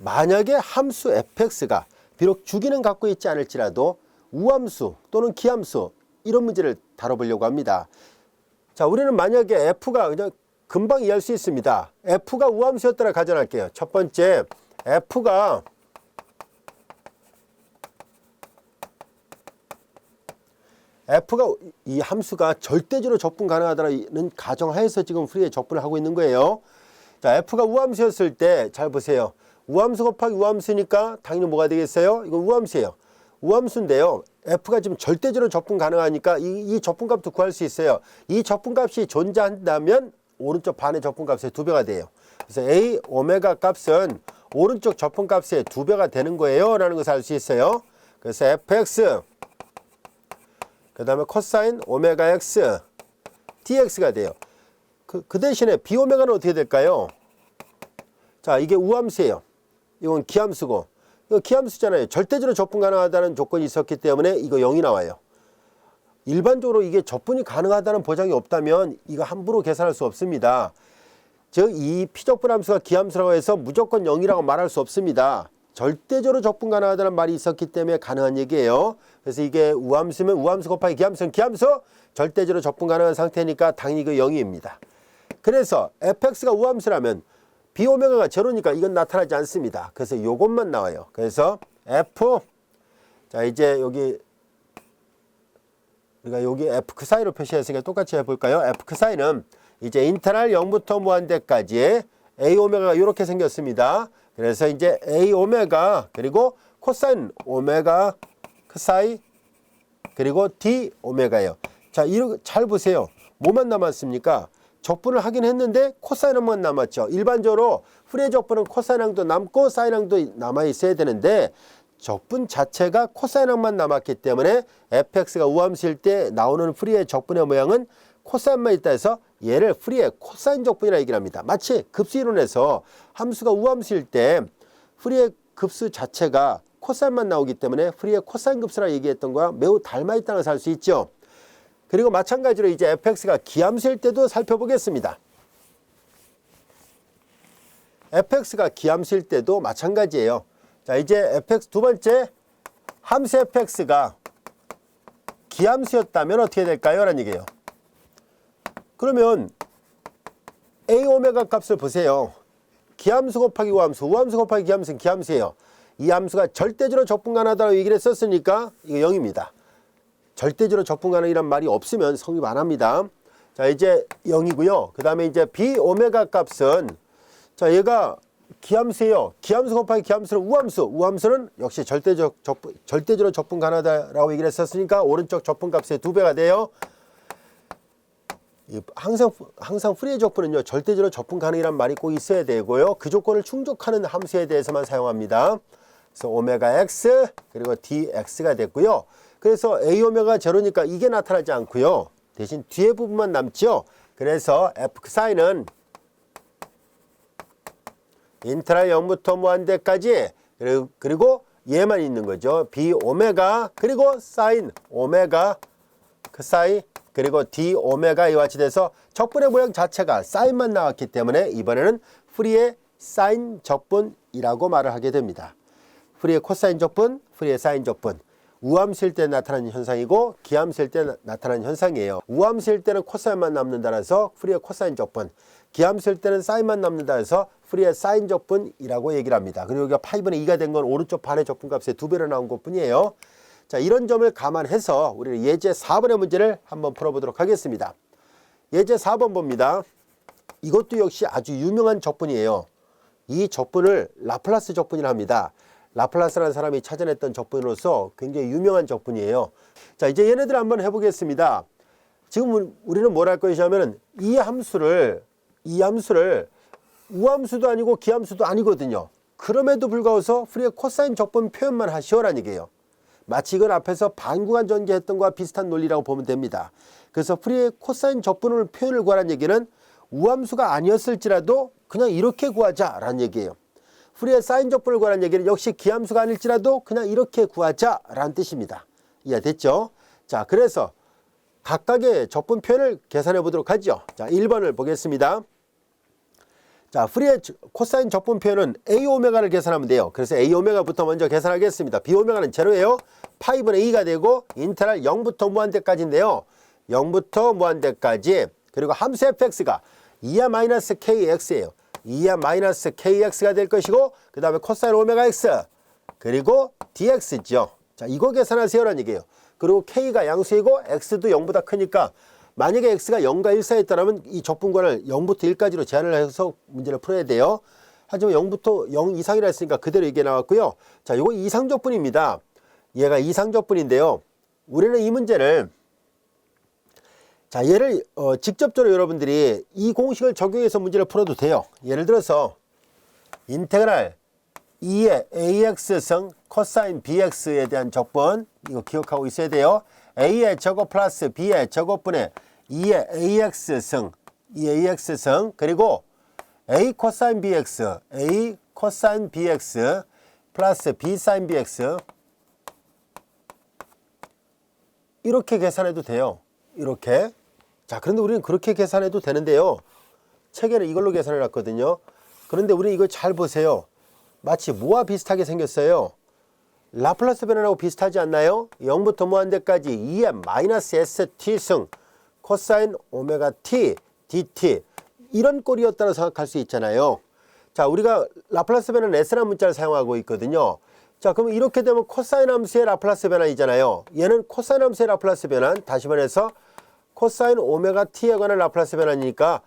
만약에 함수 fx가 비록 주기는 갖고 있지 않을지라도 우함수 또는 기함수 이런 문제를 다뤄보려고 합니다. 자, 우리는 만약에 f가 그냥 금방 이해할 수 있습니다. f가 우함수였다라 가정할게요. 첫 번째, f가 이 함수가 절대적으로 적분 가능하다는 가정하에서 지금 프리에 적분을 하고 있는 거예요. 자, f가 우함수였을 때 잘 보세요. 우함수 곱하기 우함수니까 당연히 뭐가 되겠어요? 이건 우함수예요. 우함수인데요. f가 지금 절대적으로 적분 가능하니까 이 적분값도 구할 수 있어요. 이 적분값이 존재한다면 오른쪽 반의 적분값의 2배가 돼요. 그래서 a 오메가 값은 오른쪽 적분값의 2배가 되는 거예요 라는 것을 알 수 있어요. 그래서 fx 그 다음에 코사인 오메가 x dx가 돼요. 그 대신에 b 오메가는 어떻게 될까요? 자, 이게 우함수예요. 이건 기함수고, 이거 기함수잖아요. 절대적으로 적분 가능하다는 조건이 있었기 때문에 이거 0이 나와요. 일반적으로 이게 적분이 가능하다는 보장이 없다면 이거 함부로 계산할 수 없습니다. 즉, 이 피적분 함수가 기함수라고 해서 무조건 0이라고 말할 수 없습니다. 절대적으로 적분 가능하다는 말이 있었기 때문에 가능한 얘기예요. 그래서 이게 우함수면 우함수 곱하기 기함수는 기함수, 절대적으로 적분 가능한 상태니까 당연히 그 0입니다. 그래서 fx가 우함수라면 b 오메가가 제로니까 이건 나타나지 않습니다. 그래서 요것만 나와요. 그래서 f, 자 이제 여기 우리가 여기 f 그 사이로 표시했으니까 똑같이 해볼까요? f 그 사이는 이제 인터널 0부터 무한대까지의 a 오메가가 이렇게 생겼습니다. 그래서 이제 a 오메가 그리고 코사인 오메가 그 사이 그리고 d 오메가예요. 자, 이렇게 잘 보세요. 뭐만 남았습니까? 적분을 하긴 했는데 코사인항만 남았죠. 일반적으로 프리의 적분은 코사인항도 남고 사인항도 남아 있어야 되는데 적분 자체가 코사인항만 남았기 때문에 fx가 우함수일 때 나오는 프리의 적분의 모양은 코사인만 있다 해서 얘를 프리의 코사인 적분이라 얘기를 합니다. 마치 급수 이론에서 함수가 우함수일 때 프리의 급수 자체가 코사인만 나오기 때문에 프리의 코사인 급수라 얘기했던 거와 매우 닮아 있다는 것을 알 수 있죠. 그리고 마찬가지로 이제 fx가 기함수일 때도 살펴보겠습니다. fx가 기함수일 때도 마찬가지예요. 자, 이제 fx 두 번째, 함수 fx가 기함수였다면 어떻게 될까요? 라는 얘기예요. 그러면 a 오메가 값을 보세요. 기함수 곱하기 우함수, 우함수 곱하기 기함수는 기함수예요. 이 함수가 절대적으로 적분 가능하다고 얘기를 했었으니까 이거 0입니다. 절대적으로 적분 가능이란 말이 없으면 성립 안 합니다. 자, 이제 0이고요. 그 다음에 이제 b 오메가 값은, 자, 얘가 기함수예요. 기함수 곱하기 기함수는 우함수. 우함수는 역시 절대적으로 적분 가능하다라고 얘기를 했었으니까 오른쪽 적분 값의 2배가 돼요. 항상 프리의 적분은요, 절대적으로 적분 가능이란 말이 꼭 있어야 되고요. 그 조건을 충족하는 함수에 대해서만 사용합니다. 그래서 오메가 x 그리고 dx가 됐고요. 그래서 a 오메가 제로니까 이게 나타나지 않고요. 대신 뒤에 부분만 남죠. 그래서 f 사인은 인터널 0부터 무한대까지 그리고 얘만 있는 거죠. b 오메가 그리고 사인 오메가 그 사이 그리고 d 오메가 이와 같이 돼서 적분의 모양 자체가 사인만 나왔기 때문에 이번에는 프리의 사인 적분이라고 말을 하게 됩니다. 프리의 코사인 적분, 프리의 사인 적분. 우함수일 때 나타나는 현상이고 기함수일 때 나타나는 현상이에요. 우함수일 때는 코사인만 남는다 해서 프리의 코사인 적분, 기함수일 때는 사인만 남는다 해서 프리의 사인 적분이라고 얘기를 합니다. 그리고 여기가 파이분의 2가 된 건 오른쪽 반의 적분값의 2배로 나온 것뿐이에요. 자, 이런 점을 감안해서 우리는 예제 4번의 문제를 한번 풀어보도록 하겠습니다. 예제 4번 봅니다. 이것도 역시 아주 유명한 적분이에요. 이 적분을 라플라스 적분이라 합니다. 라플라스라는 사람이 찾아냈던 적분으로서 굉장히 유명한 적분이에요. 자, 이제 얘네들 한번 해보겠습니다. 지금 우리는 뭘 할 것이냐면 이 함수를 우함수도 아니고 기함수도 아니거든요. 그럼에도 불구하고 프리의 코사인 적분 표현만 하시오라는 얘기예요. 마치 이건 앞에서 반구간 전개했던 것과 비슷한 논리라고 보면 됩니다. 그래서 프리의 코사인 적분을 표현을 구하라는 얘기는 우함수가 아니었을지라도 그냥 이렇게 구하자라는 얘기예요. 프리의 사인 적분을 구하라는 얘기는 역시 기함수가 아닐지라도 그냥 이렇게 구하자라는 뜻입니다. 이해됐죠? 자, 그래서 각각의 적분 표현을 계산해 보도록 하죠. 자, 1번을 보겠습니다. 자, 프리의 코사인 적분 표현은 A 오메가를 계산하면 돼요. 그래서 A 오메가부터 먼저 계산하겠습니다. B 오메가는 제로예요. 파이분의 2가 되고 인테그랄 0부터 무한대까지인데요. 0부터 무한대까지. 그리고 함수 fx가 2야 마이너스 kx예요. 2야 마이너스 kx가 될 것이고 그 다음에 코사인 오메가 x 그리고 dx죠. 자, 이거 계산하세요라는 얘기예요. 그리고 k가 양수이고 x도 0보다 크니까 만약에 x가 0과 1 사이에 있다면 이 적분권을 0부터 1까지로 제한을 해서 문제를 풀어야 돼요. 하지만 0부터 0 이상이라 했으니까 그대로 이게 나왔고요. 자, 이거 이상적분입니다. 얘가 이상적분인데요. 우리는 이 문제를 자, 얘를 직접적으로 여러분들이 이 공식을 적용해서 문제를 풀어도 돼요. 예를 들어서 인테그랄 2의 ax승 코사인 bx에 대한 적분 이거 기억하고 있어야 돼요. a의 제곱 플러스 b의 제곱분의 2의 ax승 2ax승 그리고 a 코사인 bx a 코사인 bx 플러스 b 사인 bx 이렇게 계산해도 돼요. 이렇게. 자, 그런데 우리는 그렇게 계산해도 되는데요. 책에는 이걸로 계산해 놨거든요. 그런데 우리는 이거 잘 보세요. 마치 뭐와 비슷하게 생겼어요? 라플라스 변환하고 비슷하지 않나요? 0부터 무한대까지 2의 마이너스 ST승 코사인 오메가 T dt 이런 꼴이었다고 생각할 수 있잖아요. 자, 우리가 라플라스 변환 S라는 문자를 사용하고 있거든요. 자, 그러면 이렇게 되면 코사인 함수의 라플라스 변환이잖아요. 얘는 코사인 함수의 라플라스 변환 다시 말해서 코사인 오메가 T에 관한 라플라스 변환이니까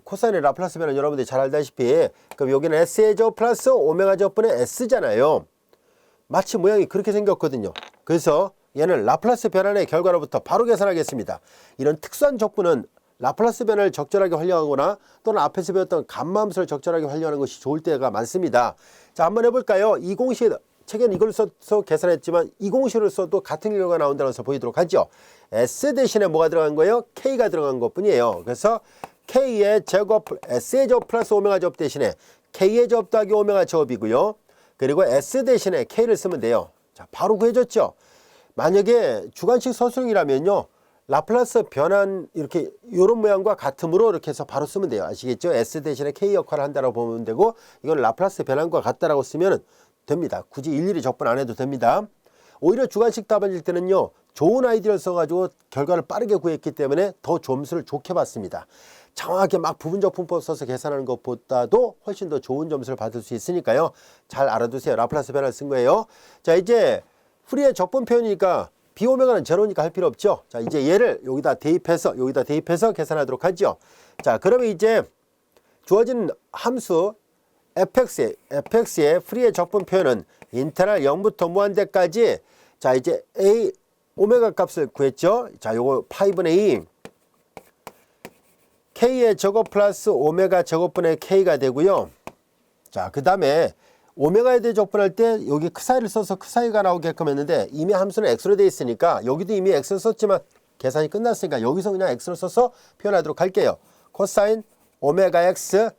코사인의 라플라스 변환 여러분들이 잘 알다시피 그럼 여기는 S의 제곱 플러스 오메가 제곱분의 S잖아요. 마치 모양이 그렇게 생겼거든요. 그래서 얘는 라플라스 변환의 결과로부터 바로 계산하겠습니다. 이런 특수한 적분은 라플라스 변환을 적절하게 활용하거나 또는 앞에서 배웠던 감마함수를 적절하게 활용하는 것이 좋을 때가 많습니다. 자, 한번 해볼까요? 이 공식 책에는 이걸 써서 계산했지만 이 공식으로 써도 같은 결과가 나온다는 것을 보이도록 하죠. S 대신에 뭐가 들어간 거예요? K가 들어간 것 뿐이에요. 그래서 K의 제곱, S의 제곱 플러스 오메가 제곱 대신에 K의 제곱 더하기 오메가 제곱이고요. 그리고 S 대신에 K를 쓰면 돼요. 자, 바로 구해줬죠. 만약에 주관식 서술형이라면요. 라플라스 변환 이렇게 이런 모양과 같으므로 이렇게 해서 바로 쓰면 돼요. 아시겠죠? S 대신에 K 역할을 한다고 보면 되고 이건 라플라스 변환과 같다라고 쓰면 됩니다. 굳이 일일이 적분 안 해도 됩니다. 오히려 주관식 답안일 때는요. 좋은 아이디어를 써가지고 결과를 빠르게 구했기 때문에 더 점수를 좋게 받습니다. 정확하게 막 부분적분법 써서 계산하는 것보다도 훨씬 더 좋은 점수를 받을 수 있으니까요. 잘 알아두세요. 라플라스 변환을 쓴 거예요. 자, 이제 프리의 적분 표현이니까 B오메가는 제로니까 할 필요 없죠. 자, 이제 얘를 여기다 대입해서 계산하도록 하죠. 자, 그러면 이제 주어진 함수 fx의 프리의 적분 표현은 인테그랄 0부터 무한대까지 자, 이제 a 오메가 값을 구했죠. 자, 요거 파이분의 2 k의 제곱 플러스 오메가 제곱분의 k가 되고요. 자, 그 다음에 오메가에 대해 적분할 때 여기 그 사이를 써서 그 사이가 나오게끔 했는데 이미 함수는 x로 되어 있으니까 여기도 이미 x를 썼지만 계산이 끝났으니까 여기서 그냥 x를 써서 표현하도록 할게요. 코사인 오메가 x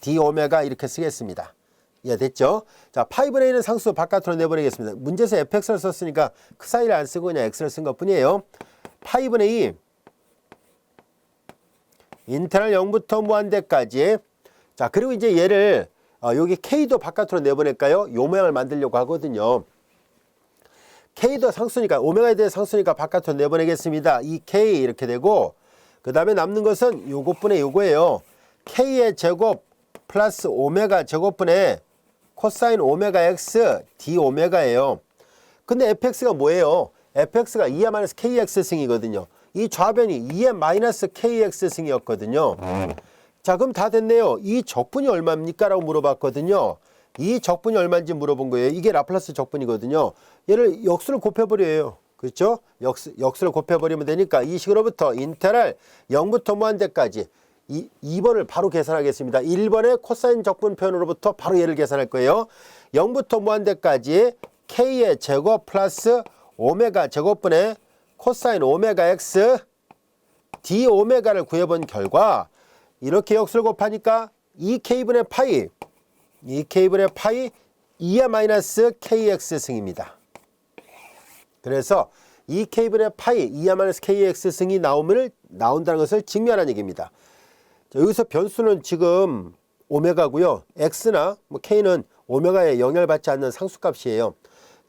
d 오메가 이렇게 쓰겠습니다. 이해됐죠? 자, 파이분의 1은 상수 바깥으로 내버리겠습니다. 문제에서 fx를 썼으니까 그 사이를 안 쓰고 그냥 x를 쓴 것 뿐이에요. 파이분의 2 인테그랄 0부터 무한대까지. 자, 그리고 이제 얘를 여기 k도 바깥으로 내보낼까요? 요 모양을 만들려고 하거든요. k도 상수니까 오메가에 대해 상수니까 바깥으로 내보내겠습니다. 이 k 이렇게 되고 그 다음에 남는 것은 요것분의 요거예요. k의 제곱 플러스 오메가 제곱분의 코사인 오메가 x d 오메가예요. 근데 fx가 뭐예요? fx가 2의 마이너스 kx 승이거든요. 이 좌변이 2의 마이너스 kx 승이었거든요. 자, 그럼 다 됐네요. 이 적분이 얼마입니까? 라고 물어봤거든요. 이 적분이 얼마인지 물어본 거예요. 이게 라플라스 적분이거든요. 얘를 역수를 곱해버려요. 그렇죠? 역수를 곱해버리면 되니까 이 식으로부터 인테그랄 0부터 무한대까지 2번을 바로 계산하겠습니다. 1번의 코사인 적분 표현으로부터 바로 얘를 계산할 거예요. 0부터 무한대까지 k의 제곱 플러스 오메가 제곱분의 코사인 오메가 x d 오메가를 구해본 결과 이렇게 역수를 곱하니까 2k분의 파이 2의 마이너스 kx 승입니다. 그래서 2k분의 파이 2의 마이너스 kx 승이 나온다는 것을 증명하는 얘기입니다. 자, 여기서 변수는 지금 오메가고요. x나 뭐 k는 오메가에 영향을 받지 않는 상수값이에요.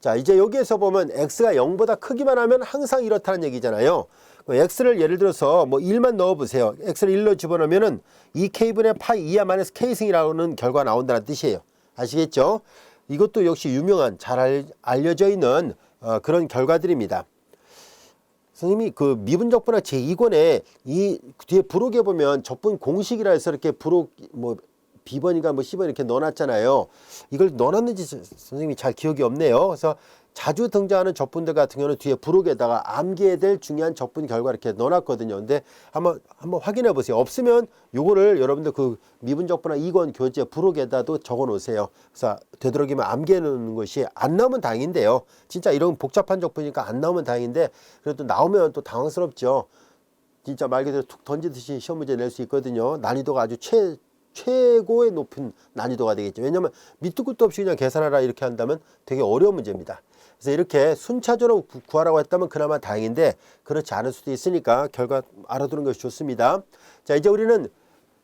자, 이제 여기에서 보면 x가 0보다 크기만 하면 항상 이렇다는 얘기잖아요. x를 예를 들어서 뭐 1만 넣어 보세요. x를 1로 집어넣으면은 2k분의 파이 2야 마이너스 k승이라는 결과가 나온다는 뜻이에요. 아시겠죠? 이것도 역시 유명한 잘 알려져 있는 그런 결과들입니다. 선생님이 그 미분적분학 제2권에 이 뒤에 부록에 보면 적분 공식이라 해서 이렇게 부록 뭐 B번인가 뭐 C번 이렇게 넣어놨잖아요. 이걸 넣어놨는지 선생님이 잘 기억이 없네요. 그래서 자주 등장하는 적분들 같은 경우는 뒤에 부록에다가 암기해야 될 중요한 적분 결과 이렇게 넣어놨거든요. 근데 한번 확인해 보세요. 없으면 요거를 여러분들 그 미분적분학 2권 교재 부록에다도 적어 놓으세요. 그래서 되도록이면 암기해 놓는 것이 안 나오면 다행인데요. 진짜 이런 복잡한 적분이니까 안 나오면 다행인데 그래도 나오면 또 당황스럽죠. 진짜 말 그대로 툭 던지듯이 시험 문제 낼 수 있거든요. 난이도가 아주 최고의 높은 난이도가 되겠죠. 왜냐하면 밑도 끝도 없이 그냥 계산하라 이렇게 한다면 되게 어려운 문제입니다. 그래서 이렇게 순차적으로 구하라고 했다면 그나마 다행인데 그렇지 않을 수도 있으니까 결과 알아두는 것이 좋습니다. 자, 이제 우리는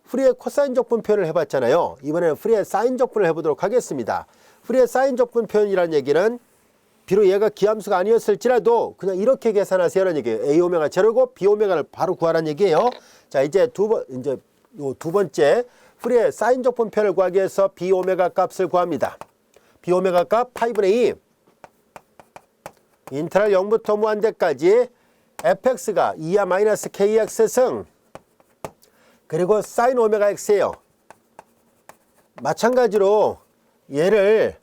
프리의 코사인 적분 표현을 해봤잖아요. 이번에는 프리의 사인 적분을 해보도록 하겠습니다. 프리의 사인 적분 표현이라는 얘기는 비록 얘가 기함수가 아니었을지라도 그냥 이렇게 계산하세요라는 얘기예요. A 오메가 제로고 B 오메가를 바로 구하라는 얘기예요. 자, 이제 두 번째 프리의 사인 적분 표현을 구하기 위해서 B 오메가 값을 구합니다. B 오메가 값 파이분의 2 인터럴 0부터 무한대까지 fx가 2야 마이너스 kx 승 그리고 사인 오메가 x예요. 마찬가지로 얘를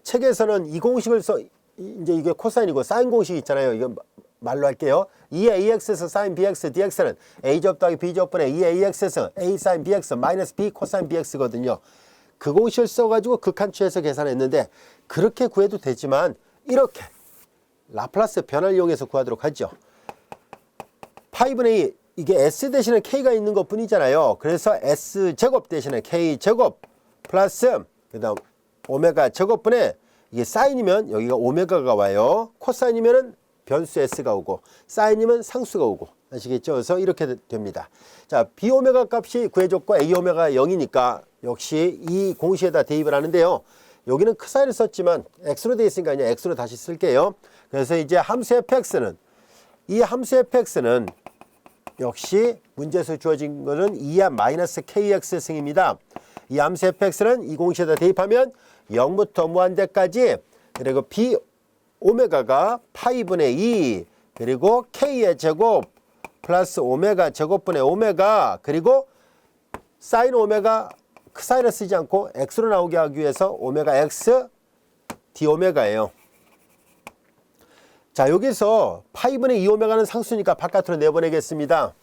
책에서는 이 공식을 이제 이게 코사인이고 사인 공식 있잖아요. 이건 말로 할게요. 2의 AX에서 사인 BX DX는 A제곱 더하기 B제곱분의 2의 AX에서 A 사인 BX 마이너스 B 코사인 BX거든요. 그 공식을 써가지고 극한추에서 계산했는데 그렇게 구해도 되지만 이렇게 라플라스 변화를 이용해서 구하도록 하죠. 파이분의 2 이게 S 대신에 K가 있는 것 뿐이잖아요. 그래서 S제곱 대신에 K제곱 플러스 그 다음 오메가 제곱분의 이게 사인이면 여기가 오메가가 와요. 코사인이면은 변수 S가 오고 사인이면 상수가 오고 아시겠죠? 그래서 이렇게 됩니다. 자, B 오메가 값이 구해줬고 A 오메가가 0이니까 역시 이 공식에다 대입을 하는데요. 여기는 크사인을 썼지만 X로 되어 있으니까 그냥 X로 다시 쓸게요. 그래서 이제 함수 fx는 이 함수 fx는 역시 문제에서 주어진 것은 2야 마이너스 kx 승입니다. 이 함수 fx는 이 공식에다 대입하면 0부터 무한대까지 그리고 b 오메가가 파이분의 2 그리고 k의 제곱 플러스 오메가 제곱분의 오메가 그리고 사인 오메가 크사인을 쓰지 않고 x로 나오게 하기 위해서 오메가 x d 오메가예요. 자, 여기서 파이분의 2 오메가는 상수니까 바깥으로 내보내겠습니다.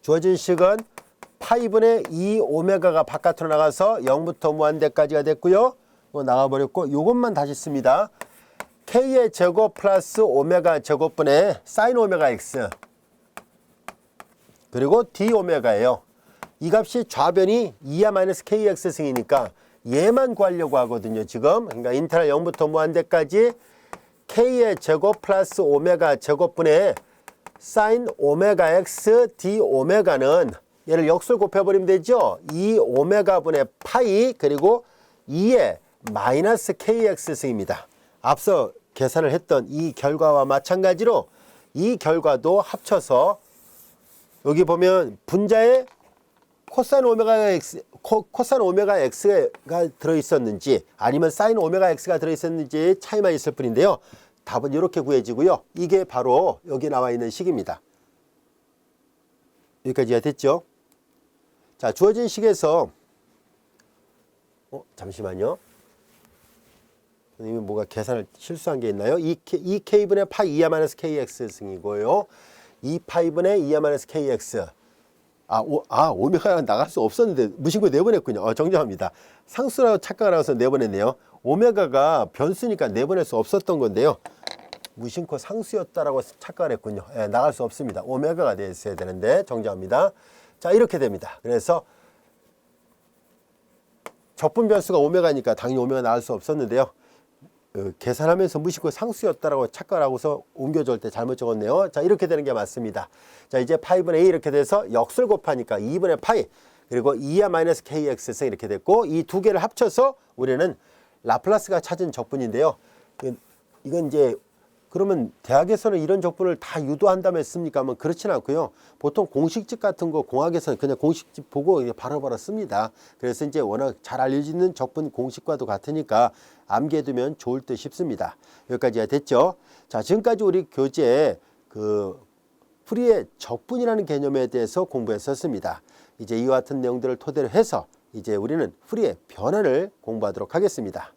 주어진 식은 파이분의 2 오메가가 바깥으로 나가서 0부터 무한대까지가 됐고요. 나가버렸고 이것만 다시 씁니다. k의 제곱 플러스 오메가 제곱분의 사인 오메가 x 그리고 d 오메가예요. 이 값이 좌변이 2야 마이너스 kx 승이니까 얘만 구하려고 하거든요. 지금 그러니까 인터럴 0부터 무한대까지 k의 제곱 플러스 오메가 제곱분의 사인 오메가 x d 오메가는 얘를 역수를 곱해버리면 되죠. 2 오메가분의 파이 그리고 2의 마이너스 kx 승입니다. 앞서 계산을 했던 이 결과와 마찬가지로 이 결과도 합쳐서 여기 보면 분자에 코사인 오메가 x가 들어있었는지 아니면 사인 오메가 x가 들어있었는지 차이만 있을 뿐인데요. 답은 이렇게 구해지고요. 이게 바로 여기 나와 있는 식입니다. 여기까지가 됐죠? 자, 주어진 식에서 잠시만요. 선생님이 뭐가 계산을 실수한 게 있나요? 2k분의 파이 2야 마이너스 kx 승이고요. 2파이분의 2야 마이너스 kx 오메가가 나갈 수 없었는데 무심코 내보냈군요. 정정합니다. 상수라고 착각을 하고서 내보냈네요. 오메가가 변수니까 내보낼 수 없었던 건데요. 무심코 상수였다라고 착각을 했군요. 나갈 수 없습니다. 오메가가 됐어야 되는데 정정합니다. 자, 이렇게 됩니다. 그래서 적분 변수가 오메가니까 당연히 오메가 나갈 수 없었는데요. 계산하면서 무심코 상수였다라고 착각하고서 옮겨줄 때 잘못 적었네요. 자, 이렇게 되는 게 맞습니다. 자, 이제 파이분의 a 이렇게 돼서 역수를 곱하니까 2분의 파이 그리고 2야 마이너스 kx승 이렇게 됐고 이 두 개를 합쳐서 우리는 라플라스가 찾은 적분인데요. 이건 이제 그러면 대학에서는 이런 적분을 다 유도한다면 씁니까? 하면 그렇지는 않고요. 보통 공식집 같은 거 공학에서는 그냥 공식집 보고 바로바로 씁니다. 그래서 이제 워낙 잘 알려지는 적분 공식과도 같으니까 암기해두면 좋을 듯 싶습니다. 여기까지가 됐죠. 자, 지금까지 우리 교재에 풀이의 적분이라는 개념에 대해서 공부했었습니다. 이제 이와 같은 내용들을 토대로 해서 이제 우리는 풀이의 변화를 공부하도록 하겠습니다.